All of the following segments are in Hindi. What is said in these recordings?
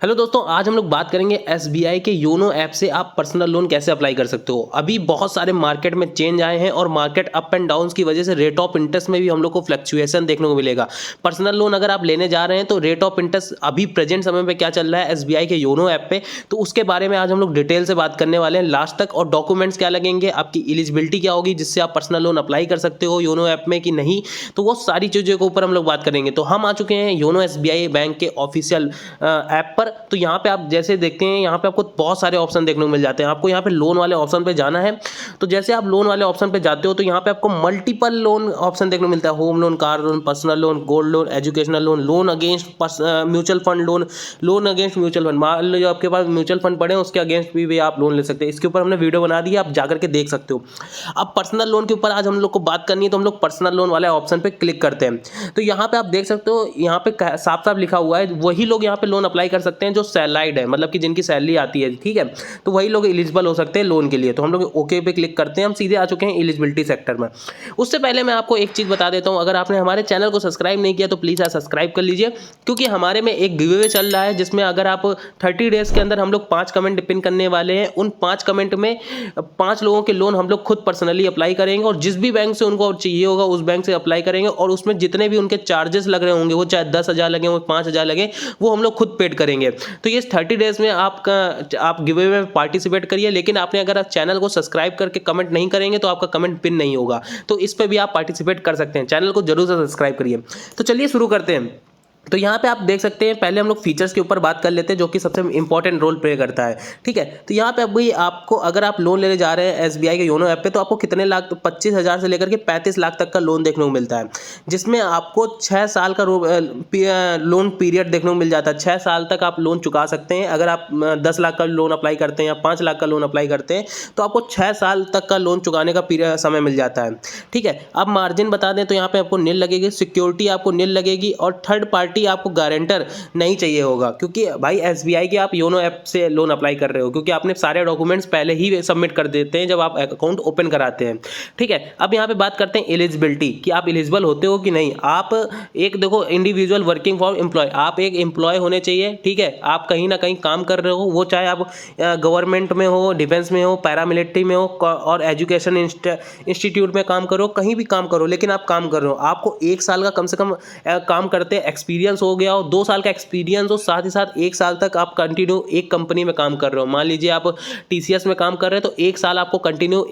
हेलो दोस्तों, आज हम लोग बात करेंगे एसबीआई के योनो ऐप से आप पर्सनल लोन कैसे अप्लाई कर सकते हो। अभी बहुत सारे मार्केट में चेंज आए हैं और मार्केट अप एंड डाउन्स की वजह से रेट ऑफ इंटरेस्ट में भी हम लोग को फ्लक्चुएशन देखने को मिलेगा। पर्सनल लोन अगर आप लेने जा रहे हैं तो रेट ऑफ इंटरेस्ट अभी प्रेजेंट समय में क्या चल रहा है एसबीआई के योनो ऐप पे, तो उसके बारे में आज हम लोग डिटेल से बात करने वाले हैं लास्ट तक। और डॉक्यूमेंट्स क्या लगेंगे, आपकी एलिजिबिलिटी क्या होगी जिससे आप पर्सनल लोन अप्लाई कर सकते हो योनो ऐप में कि नहीं, तो वो सारी चीज़ों के ऊपर हम लोग बात करेंगे। तो हम आ चुके हैं योनो एसबीआई बैंक के ऑफिशियल ऐप पर। तो यहाँ पे आप जैसे देखते हैं, यहाँ पे आपको बहुत सारे ऑप्शन देखने को मिल जाते हैं। आपको यहाँ पे लोन वाले ऑप्शन पे जाना है, तो जैसे आप लोन वाले ऑप्शन पे जाते हो तो यहाँ पे आपको मल्टीपल लोन ऑप्शन देखने को मिलता है। Home loan, car loan, personal loan, gold loan, educational loan, loan against mutual fund loan, loan against mutual fund. मान लो आपके पास म्यूचुअल फंड पड़े हैं, उसके अगेंस्ट भी आप लोन ले सकते हैं। इसके ऊपर हमने वीडियो बना दी है, आप जाकर के देख सकते हो। अब पर्सनल लोन के ऊपर आज हम लोग को बात करनी है, तो हम लोग पर्सनल लोन वाले ऑप्शन पे क्लिक करते हैं। तो यहाँ पे आप देख सकते हो, यहाँ पे साफ साफ लिखा हुआ है वही लोग यहाँ पे लोन अप्लाई कर सकते हैं जो सैलरीड है, मतलब कि जिनकी सैलरी आती है, ठीक है। तो वही लोग एलिजिबल हो सकते हैं लोन के लिए। तो हम लोग ओके पे क्लिक करते हैं, हम सीधे आ चुके हैं एलिजिबिलिटी सेक्टर में। उससे पहले मैं आपको एक चीज़ बता देता हूँ, अगर आपने हमारे चैनल को सब्सक्राइब नहीं किया तो प्लीज़ यार सब्सक्राइब कर लीजिए, क्योंकि हमारे में एक गिव अवे चल रहा है जिसमें अगर आप 30 डेज़ के अंदर हम लोग 5 कमेंट पिन करने वाले हैं। उन 5 कमेंट में 5 लोगों के लोन हम लोग खुद पर्सनली अप्लाई करेंगे और जिस भी बैंक से उनको चाहिए होगा उस बैंक से अप्लाई करेंगे, और उसमें जितने भी उनके चार्जेस लग रहे होंगे, वो चाहे 10,000 लगे, वो 5,000 लगे, वो हम लोग खुद पेड करेंगे। तो ये 30 डेज़ में आप गिव अवे में पार्टिसिपेट करिए, लेकिन आपने अगर आप चैनल को सब्सक्राइब करके कमेंट नहीं करेंगे तो आपका कमेंट पिन नहीं होगा। तो इस पे भी आप पार्टिसिपेट कर सकते हैं, चैनल को जरूर से सब्सक्राइब करिए। तो चलिए शुरू करते हैं। तो यहाँ पे आप देख सकते हैं, पहले हम लोग फीचर्स के ऊपर बात कर लेते हैं जो कि सबसे इंपॉर्टेंट रोल प्ले करता है, ठीक है। तो यहाँ पे अभी आपको अगर आप लोन लेने जा रहे हैं एसबीआई के योनो ऐप पे, तो आपको कितने लाख, तो 25,000 से लेकर के 35 लाख तक का लोन देखने को मिलता है, जिसमें आपको 6 साल का लोन पीरियड देखने को मिल जाता है। 6 साल तक आप लोन चुका सकते हैं। अगर आप 10 लाख का लोन अप्लाई करते हैं या 5 लाख का लोन अप्लाई करते हैं तो आपको 6 साल तक का लोन चुकाने का समय मिल जाता है, ठीक है। अब मार्जिन बता दें तो यहाँ पे आपको नील लगेगी, सिक्योरिटी आपको नील लगेगी, और थर्ड पार्टी आपको गारंटर नहीं चाहिए होगा, क्योंकि भाई एसबीआई के आप योनो ऐप से लोन अप्लाई कर रहे हो, क्योंकि आपने सारे डॉक्यूमेंट्स पहले ही सबमिट कर देते हैं जब आप अकाउंट ओपन कराते हैं, ठीक है। अब यहाँ पे बात करते हैं एलिजिबिलिटी कि आप एलिजिबल होते हो कि नहीं। आप एक देखो, इंडिविजुअल वर्किंग फॉर एम्प्लॉय, आप एक एम्प्लॉय होने चाहिए, ठीक है। आप कहीं ना कहीं काम कर रहे हो, वो चाहे आप गवर्नमेंट में हो, डिफेंस में हो, पैरामिलिट्री में हो, और एजुकेशन इंस्टीट्यूट में काम करो, कहीं भी काम करो, लेकिन आप काम कर रहे हो, आपको 1 साल का कम से कम काम करते एक्सपीरियंस हो गया हो, 2 साल का एक्सपीरियंस हो, साथ ही साथ 1 साल तक आप कंटिन्यू एक कंपनी में काम कर रहे हो। मान लीजिए आप टीसीएस में काम कर रहे हैं, तो 1 साल आपको कंटिन्यू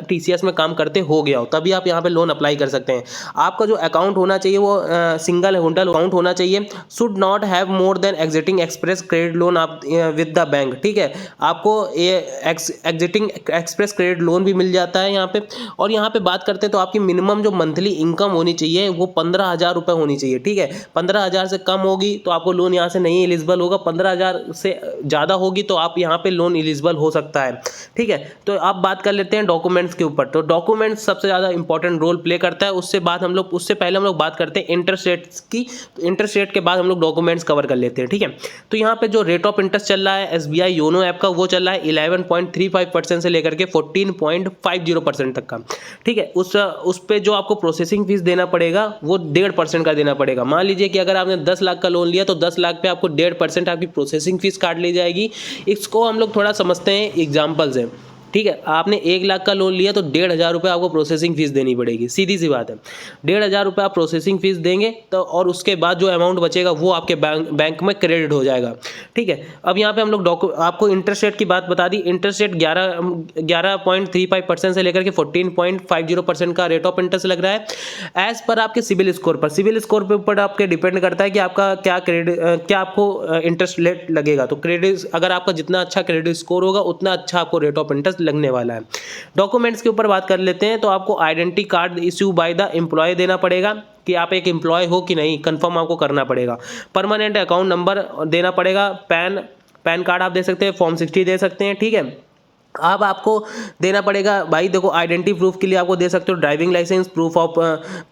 टीसीएस में काम करते हो गया हो, तभी आप यहाँ पे लोन अप्लाई कर सकते हैं। आपका जो अकाउंट होना चाहिए वो सिंगल होल्डर अकाउंट होना चाहिए, should not have more than exiting express credit loan आप विद द बैंक, ठीक है। आपको एग्जिटिंग एक्सप्रेस क्रेडिट लोन भी मिल जाता है यहाँ पे। और यहाँ पे बात करते हैं तो आपकी मिनिमम जो मंथली इनकम होनी चाहिए वो 15,000 रुपये होनी चाहिए, ठीक है। 15,000 से कम होगी तो आपको लोन यहाँ से नहीं एलिजिबल होगा, 15,000 से ज़्यादा होगी तो आप यहाँ पे लोन एलिजिबल हो सकता है, ठीक है। तो आप बात कर लेते हैं डॉक्यूमेंट्स के ऊपर। तो डॉक्यूमेंट्स सबसे ज़्यादा इंपॉर्टेंट रोल प्ले करता है। उससे पहले हम लोग बात करते हैं इंटरेस्ट रेट्स की। तो इंटरेस्ट रेट के बाद हम लोग डॉक्यूमेंट्स कवर कर लेते हैं, ठीक है। तो यहाँ पे जो रेट ऑफ इंटरेस्ट चल रहा है एसबीआई योनो ऐप का, वो चल रहा है 11.35% से लेकर के 14.50% तक का, ठीक है। उस पे जो आपको प्रोसेसिंग फीस देना पड़ेगा वो 1.5% का देना पड़ेगा। मान लीजिए कि अगर आपने 10 लाख का लोन लिया तो 10 लाख पे आपको 1.5% आपकी प्रोसेसिंग फीस काट ली जाएगी। इसको हम लोग थोड़ा समझते हैं एग्जाम्पल से, ठीक है। आपने 1 लाख का लोन लिया तो 1,500 रुपये आपको प्रोसेसिंग फीस देनी पड़ेगी, सीधी सी बात है। 1,500 रुपये आप प्रोसेसिंग फीस देंगे तो, और उसके बाद जो अमाउंट बचेगा वो आपके बैंक में क्रेडिट हो जाएगा, ठीक है। अब यहाँ पे हम लोग आपको इंटरेस्ट रेट की बात बता दी। इंटरेस्ट रेट 11.35% से लेकर के 14.50% का रेट ऑफ इंटरेस्ट लग रहा है एज पर आपके सिविल स्कोर पर। सिविल स्कोर पे ऊपर आपके डिपेंड करता है कि आपका क्या आपको इंटरेस्ट रेट लगेगा। तो क्रेडिट, अगर आपका जितना अच्छा क्रेडिट स्कोर होगा उतना अच्छा आपको रेट ऑफ इंटरेस्ट लगने वाला है। डॉक्यूमेंट्स के ऊपर बात कर लेते हैं। तो आपको identity card issue by the employ देना पड़ेगा कि आप एक एम्प्लॉय हो कि नहीं, कंफर्म आपको करना पड़ेगा। परमानेंट अकाउंट नंबर देना पड़ेगा। पैन कार्ड आप दे सकते हैं, फॉर्म 60 दे सकते हैं, ठीक है। अब आपको देना पड़ेगा भाई, देखो आइडेंटिटी प्रूफ के लिए आपको दे सकते हो driving licence, proof of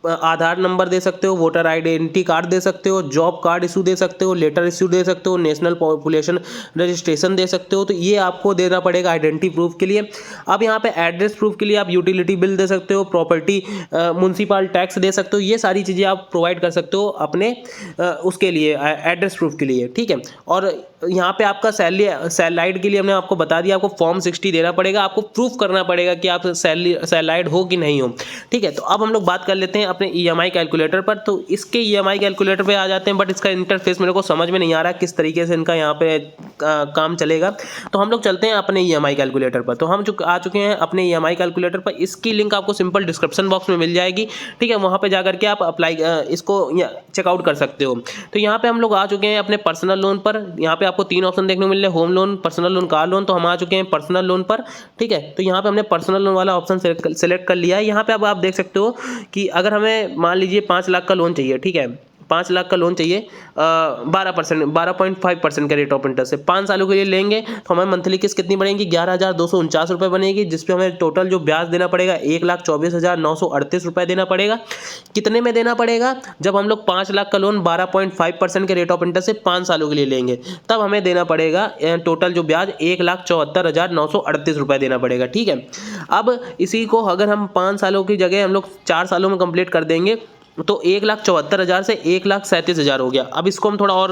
Aadhaar number दे सकते हो, वोटर आइडेंटिटी कार्ड दे सकते हो, जॉब कार्ड इशू दे सकते हो, लेटर इशू दे सकते हो, नेशनल पॉपुलेशन रजिस्ट्रेशन दे सकते हो। तो ये आपको देना पड़ेगा आइडेंटिटी प्रूफ के लिए। अब यहाँ पे एड्रेस प्रूफ के लिए आप यूटिलिटी बिल दे सकते हो, प्रॉपर्टी म्यूनसिपल टैक्स दे सकते हो। ये सारी चीज़ें आप प्रोवाइड कर सकते हो अपने उसके लिए एड्रेस प्रूफ के लिए, ठीक है। और यहाँ पे आपका सैलराइड के लिए हमने आपको बता दिया, आपको फॉर्म 60 देना पड़ेगा, आपको प्रूफ करना पड़ेगा कि आप सैलराइड हो कि नहीं हो, ठीक है। तो अब हम लोग बात कर लेते हैं अपने ईएमआई कैलकुलेटर पर। तो इसके ईएमआई कैलकुलेटर पे आ जाते हैं, बट इसका इंटरफेस मेरे को समझ में नहीं आ रहा किस तरीके से इनका यहाँ पे काम चलेगा। तो हम लोग चलते हैं अपने ईएमआई कैलकुलेटर पर। तो हम जो आ चुके हैं अपने ईएमआई कैलकुलेटर पर, इसकी लिंक आपको सिंपल डिस्क्रिप्शन बॉक्स में मिल जाएगी, ठीक है। वहाँ पर जा करके आप अप्लाई इसको चेकआउट कर सकते हो। तो यहाँ पे हम लोग आ चुके हैं अपने पर्सनल लोन पर। यहाँ पे आपको 3 ऑप्शन देखने को मिल रहे हैं, home loan, personal loan, car loan. तो हम आ चुके हैं पर्सनल लोन पर, ठीक है। तो यहाँ पे हमने पर्सनल लोन वाला ऑप्शन सेलेक्ट कर लिया है। यहाँ पे अब आप देख सकते हो कि अगर हमें मान लीजिए 5 लाख का लोन चाहिए, ठीक है, 5 लाख का लोन चाहिए, 12.5% का रेट ऑफ इंटरेस्ट से 5 सालों के लिए लेंगे, तो हमें मंथली किस्त कितनी बनेगी, 11,249 रुपये बनेगी, जिसपे हमें टोटल जो ब्याज देना पड़ेगा 1,24,938 रुपये देना पड़ेगा। कितने में देना पड़ेगा, जब हम लोग 5 लाख का लोन 12.5% के रेट ऑफ इंटरेस्ट से 5 सालों के लिए लेंगे, तब हमें देना पड़ेगा टोटल जो ब्याज 1,74,938 रुपये देना पड़ेगा, ठीक है। अब इसी को अगर हम 5 सालों की जगह हम लोग 4 सालों में कंप्लीट कर देंगे, तो 1,74,000 से 1,37,000 हो गया। अब इसको हम थोड़ा और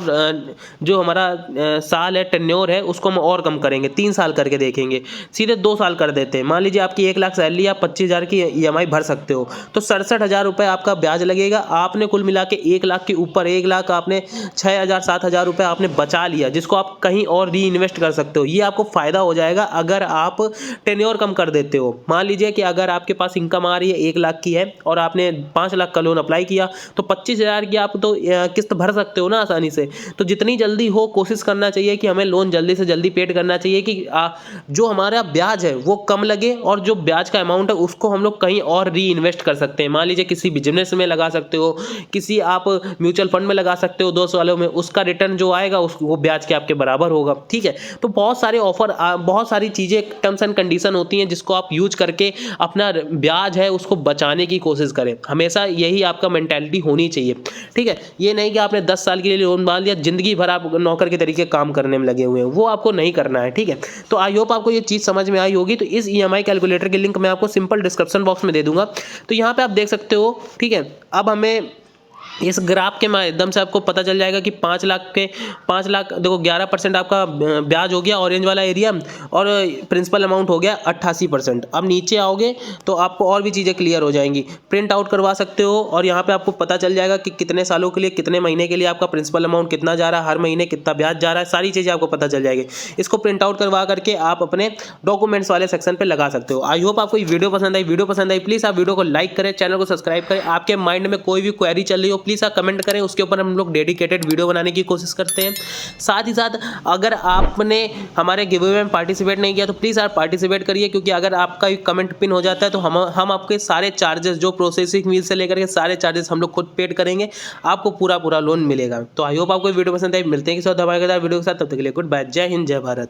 जो हमारा साल है, टेन्योर है, उसको हम और कम करेंगे, 3 साल करके देखेंगे, सीधे 2 साल कर देते हैं। मान लीजिए आपकी 1 लाख सैलरी, आप 25,000 की ईएमआई भर सकते हो, तो 67,000 रुपये आपका ब्याज लगेगा। आपने कुल मिला के 1 लाख के ऊपर 1 लाख आपने 6,000 7,000 रुपये आपने बचा लिया, जिसको आप कहीं और री इन्वेस्ट कर सकते हो। ये आपको फ़ायदा हो जाएगा अगर आप टेन्योर कम कर देते हो। मान लीजिए कि अगर आपके पास इनकम आ रही है 1 लाख की है और आपने 5 लाख का लोन अप्लाई किया, तो 25,000 की आप तो किस्त भर सकते हो ना आसानी से। तो जितनी जल्दी हो कोशिश करना चाहिए कि हमें लोन जल्दी से जल्दी पेड करना चाहिए कि जो हमारा ब्याज है वो कम लगे, और जो ब्याज का अमाउंट है उसको हम लोग कहीं और री इन्वेस्ट कर सकते हैं। मान लीजिए किसी बिजनेस में लगा सकते हो, किसी आप म्यूचुअल फंड में लगा सकते हो 2 सालों में, उसका रिटर्न जो आएगा वो ब्याज के आपके बराबर होगा, ठीक है। तो बहुत सारे ऑफर, बहुत सारी चीज़ें, टर्म्स एंड कंडीशन होती हैं जिसको आप यूज करके अपना ब्याज है उसको बचाने की कोशिश करें। हमेशा यही आपका मेंटालिटी होनी चाहिए, ठीक है। ये नहीं कि आपने 10 साल के लिए लोन मान लिया, जिंदगी भर आप नौकर के तरीके काम करने में लगे हुए हैं, वो आपको नहीं करना है, ठीक है। तो आई होप आपको ये चीज़ समझ में आई होगी। तो इस ईएमआई कैलकुलेटर की लिंक मैं आपको सिंपल डिस्क्रिप्शन बॉक्स में दे दूंगा। तो यहाँ पे आप देख सकते हो, ठीक है। अब हमें इस ग्राफ के माध्यम से आपको पता चल जाएगा कि 5 लाख देखो 11% आपका ब्याज हो गया ऑरेंज वाला एरिया, और प्रिंसिपल अमाउंट हो गया 88%। अब नीचे आओगे तो आपको और भी चीज़ें क्लियर हो जाएंगी, प्रिंट आउट करवा सकते हो, और यहाँ पे आपको पता चल जाएगा कि कितने सालों के लिए, कितने महीने के लिए आपका प्रिंसिपल अमाउंट कितना जा रहा है, हर महीने कितना ब्याज जा रहा है, सारी चीज़ें आपको पता चल जाएगी। इसको प्रिंट आउट करवा करके आप अपने डॉक्यूमेंट्स वाले सेक्शन पर लगा सकते हो। आई होप आपको ये वीडियो पसंद आई प्लीज़ आप वीडियो को लाइक करें, चैनल को सब्सक्राइब करें। आपके माइंड में कोई भी क्वेरी चल रही हो प्लीज़ आप कमेंट करें, उसके ऊपर हम लोग डेडिकेटेड वीडियो बनाने की कोशिश करते हैं। साथ ही साथ अगर आपने हमारे गिव अवे में पार्टिसिपेट नहीं किया तो प्लीज़ आप पार्टिसिपेट करिए, क्योंकि अगर आपका कमेंट पिन हो जाता है तो हम आपके सारे चार्जेस, जो प्रोसेसिंग फीस से लेकर के सारे चार्जेस हम लोग खुद पेड करेंगे, आपको पूरा लोन मिलेगा। तो आई होप आपको वीडियो पसंद आई। मिलते हैं किसी और धमाकेदार वीडियो के साथ, तब तक के लिए गुड बाय, जय हिंद, जय भारत।